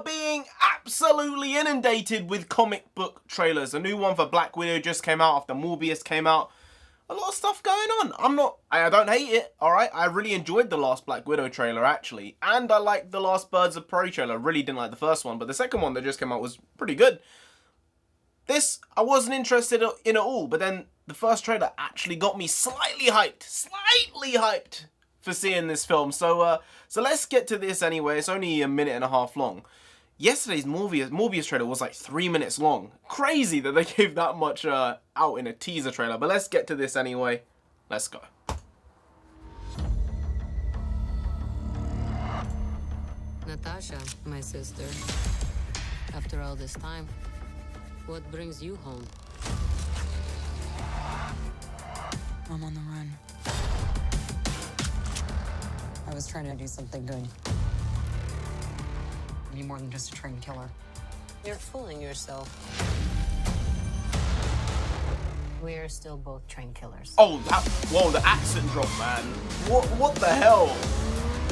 being absolutely inundated with comic book trailers. A new one for Black Widow just came out after Morbius came out. A lot of stuff going on. I don't hate it, alright? I really enjoyed the last Black Widow trailer, actually. And I liked the last Birds of Prey trailer. Really didn't like the first one, but the second one that just came out was pretty good. This, I wasn't interested in at all, but then the first trailer actually got me slightly hyped for seeing this film. So let's get to this anyway. It's only a minute and a half long. Yesterday's Morbius trailer was like 3 minutes long. Crazy that they gave that much out in a teaser trailer. But let's get to this anyway. Let's go. Natasha, my sister. After all this time, what brings you home? I'm on the run. I was trying to do something good. Be more than just a trained killer. You're fooling yourself. We're still both trained killers. Oh, whoa, the accent drop, man. What the hell?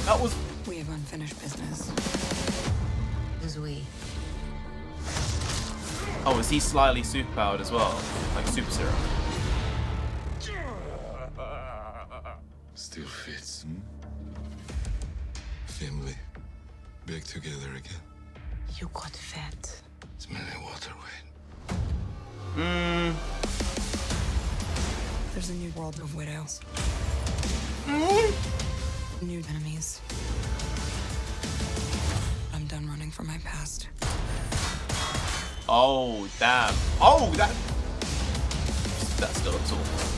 That was... We have unfinished business. Who's we? Oh, is he slightly superpowered as well? Like super serum? Still fits, hmm? Family. Back together again. You got fat. Smelly water, Wayne. There's a new world of widows. New enemies. I'm done running from my past. Oh, damn. Oh, that still looks awful.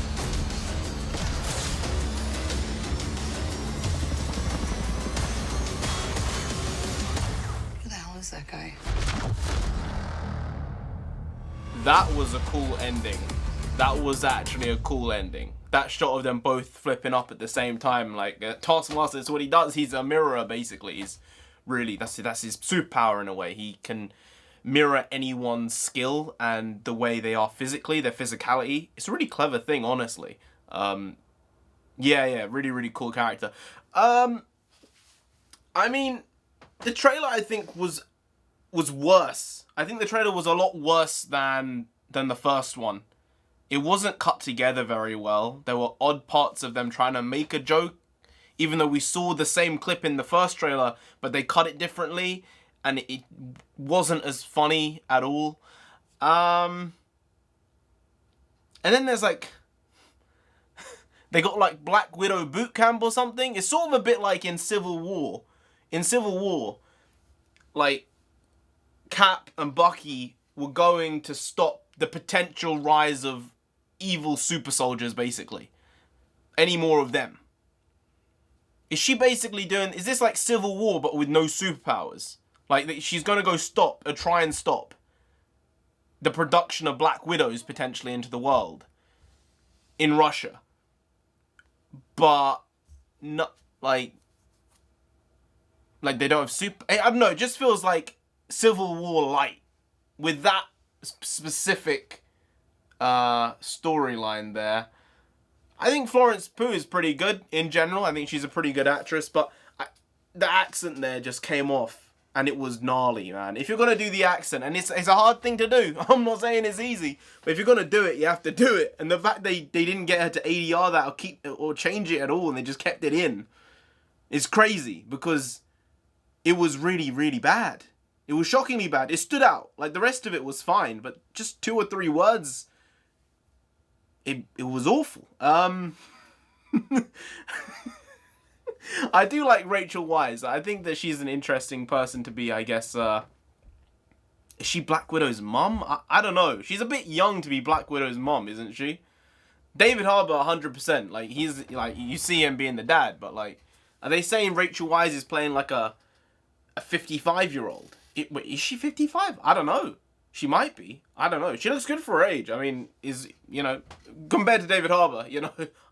Who the hell is that guy? That was a cool ending. That was actually a cool ending. That shot of them both flipping up at the same time, like Taskmaster, that's what he does. He's a mirror, basically. He's really, that's his superpower in a way. He can mirror anyone's skill and the way they are physically, their physicality. It's a really clever thing, honestly. Yeah, really cool character. I mean, the trailer I think was worse. I think the trailer was a lot worse than the first one. It wasn't cut together very well. There were odd parts of them trying to make a joke, even though we saw the same clip in the first trailer, but they cut it differently, and it wasn't as funny at all. And then there's like, they got like Black Widow boot camp or something. It's sort of a bit like in Civil War. In Civil War, like, Cap and Bucky were going to stop the potential rise of evil super soldiers, basically. Any more of them. Is she basically doing... Is this like Civil War, but with no superpowers? Like, she's going to go try and stop the production of Black Widows, potentially, into the world. In Russia. But, not, like they don't have super... I don't know, it just feels like Civil War light. With that specific storyline there. I think Florence Pugh is pretty good in general. I think she's a pretty good actress, but the accent there just came off and it was gnarly, man. If you're going to do the accent, and it's a hard thing to do. I'm not saying it's easy, but if you're going to do it, you have to do it. And the fact they didn't get her to ADR that or change it at all and they just kept it in is crazy because it was really bad. It was shockingly bad. It stood out. Like, the rest of it was fine, but just 2 or 3 words, it was awful. I do like Rachel Weisz. I think that she's an interesting person to be, I guess. Is she Black Widow's mum? I don't know. She's a bit young to be Black Widow's mum, isn't she? David Harbour, 100%. Like, he's, like, you see him being the dad, but, like, are they saying Rachel Weisz is playing, like, a 55-year-old? Wait, is she 55? I don't know. She might be. I don't know. She looks good for her age. I mean, compared to David Harbour,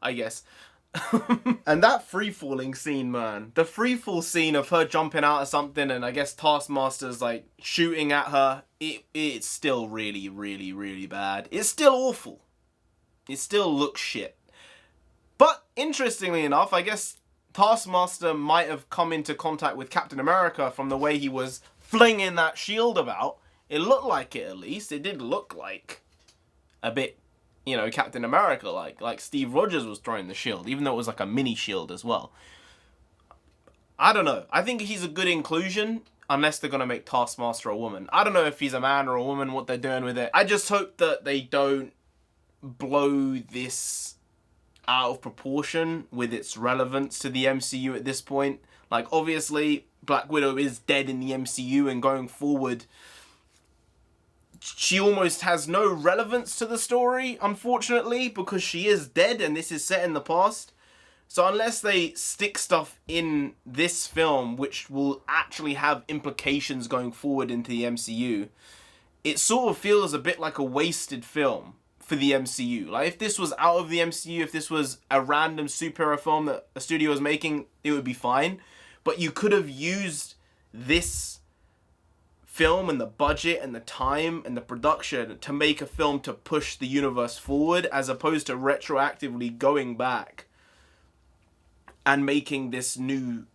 I guess. And that free-falling scene, man. The free-fall scene of her jumping out of something and I guess Taskmaster's, like, shooting at her. It's still really bad. It's still awful. It still looks shit. But, interestingly enough, I guess Taskmaster might have come into contact with Captain America from the way he was flinging that shield about. It looked like it, at least. It did look like a bit, you know, Captain America, like Steve Rogers was throwing the shield, even though it was like a mini shield as well. I don't know. I think he's a good inclusion, unless they're going to make Taskmaster a woman. I don't know if he's a man or a woman, what they're doing with it. I just hope that they don't blow this out of proportion with its relevance to the MCU at this point. Like, obviously, Black Widow is dead in the MCU, and going forward, she almost has no relevance to the story, unfortunately, because she is dead and this is set in the past. So unless they stick stuff in this film which will actually have implications going forward into the MCU, it sort of feels a bit like a wasted film for the MCU. Like, if this was out of the MCU, if this was a random superhero film that a studio was making, it would be fine. But you could have used this film and the budget and the time and the production to make a film to push the universe forward, as opposed to retroactively going back and making this new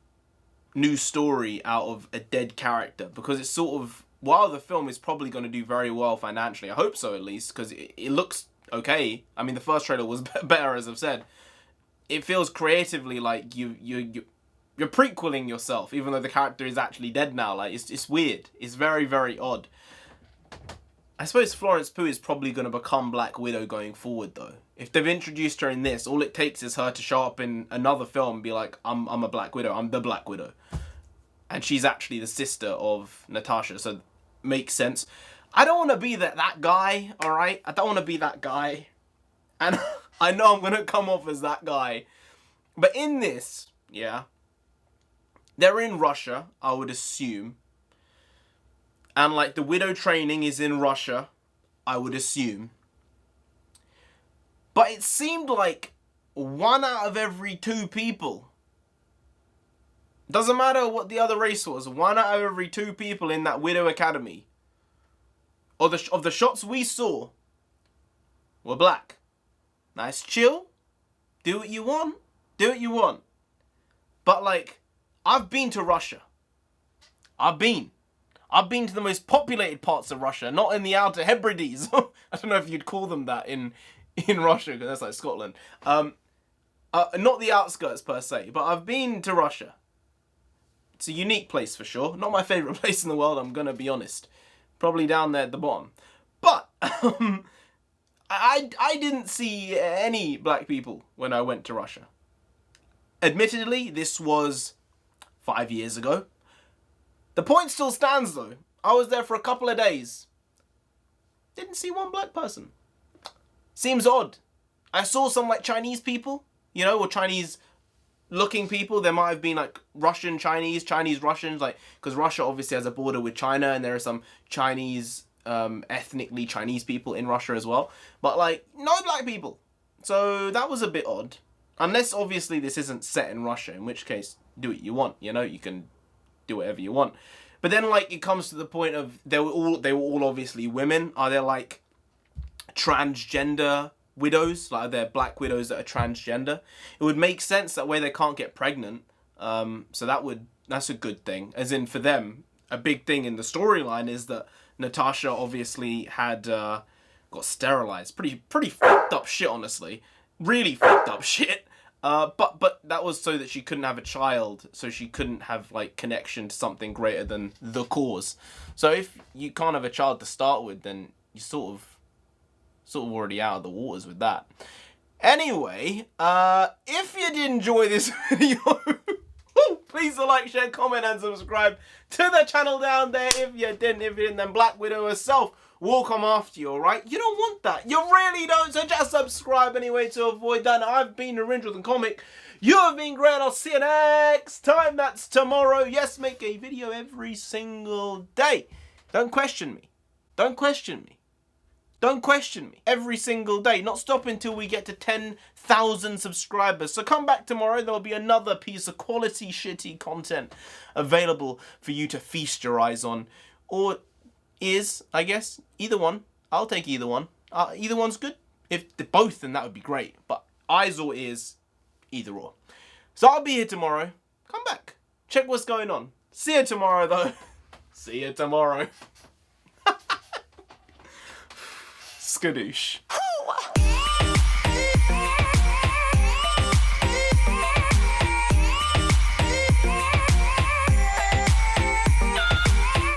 story out of a dead character. Because it's sort of, while the film is probably going to do very well financially, I hope so at least, because it looks okay. I mean, the first trailer was better, as I've said. It feels creatively like you're prequeling yourself, even though the character is actually dead now. Like, it's weird. It's very, very odd. I suppose Florence Pugh is probably going to become Black Widow going forward, though. If they've introduced her in this, all it takes is her to show up in another film and be like, I'm a Black Widow. I'm the Black Widow. And she's actually the sister of Natasha, so makes sense. I don't want to be that guy, alright? I don't want to be that guy. And I know I'm going to come off as that guy. But in this, yeah, they're in Russia, I would assume. And, like, the Widow training is in Russia, I would assume. But it seemed like 1 out of every 2 people, doesn't matter what the other race was, 1 out of every 2 people in that Widow Academy, of the shots we saw, were black. Nice, chill. Do what you want. Do what you want. But, like, I've been to Russia. I've been to the most populated parts of Russia, not in the Outer Hebrides. I don't know if you'd call them that in Russia, because that's like Scotland. Not the outskirts per se, but I've been to Russia. It's a unique place for sure. Not my favourite place in the world, I'm going to be honest. Probably down there at the bottom. But I didn't see any black people when I went to Russia. Admittedly, this was 5 years ago. The point still stands though. I was there for a couple of days. Didn't see one black person. Seems odd. I saw some like Chinese people, you know, or Chinese looking people. There might have been like Russian Chinese, Chinese Russians, like, because Russia obviously has a border with China, and there are some Chinese, ethnically Chinese people in Russia as well. But like, no black people. So that was a bit odd. Unless obviously this isn't set in Russia, in which case do what you want, you know, you can do whatever you want. But then like it comes to the point of they were all obviously women. Are there like transgender widows? Like, are there black widows that are transgender? It would make sense, that way they can't get pregnant. So that's a good thing. As in, for them, a big thing in the storyline is that Natasha obviously had got sterilized. Pretty fucked up shit, honestly. Really fucked up shit. But that was so that she couldn't have a child, so she couldn't have like connection to something greater than the cause. So if you can't have a child to start with, then you sort of already out of the waters with that. Anyway, if you did enjoy this video, please like, share, comment, and subscribe to the channel down there. If you didn't, then Black Widow herself will come after you, alright? You don't want that. You really don't, so just subscribe anyway to avoid that. I've been NarendraTheComic. You have been great. I'll see you next time. That's tomorrow. Yes, make a video every single day. Don't question me. Don't question me. Don't question me. Every single day. Not stop until we get to 10,000 subscribers. So come back tomorrow. There'll be another piece of quality shitty content available for you to feast your eyes on. Or ears, I guess. Either one. I'll take either one. Either one's good. If they're both, then that would be great. But eyes or ears, either or. So I'll be here tomorrow. Come back. Check what's going on. See you tomorrow, though. See you tomorrow. Skadoosh.